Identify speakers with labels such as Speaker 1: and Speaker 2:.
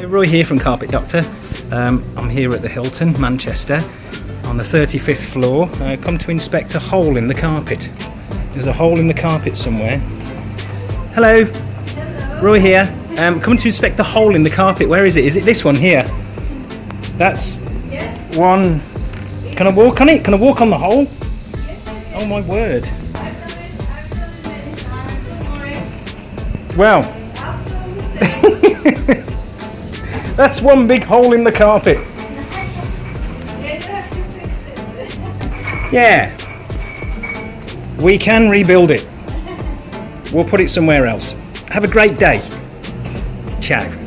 Speaker 1: Roy here from Carpet Doctor. I'm here at the Hilton, Manchester, on the 35th floor. Come to inspect a hole in the carpet. There's a hole in the carpet somewhere. Hello.
Speaker 2: Hello.
Speaker 1: Roy here. Come to inspect the hole in the carpet. Where is it? Is it this one here? That's one. Can I walk on it? Can I walk on the hole? Oh my word. Well. That's one big hole in the carpet. Yeah. We can rebuild it. We'll put it somewhere else. Have a great day. Ciao.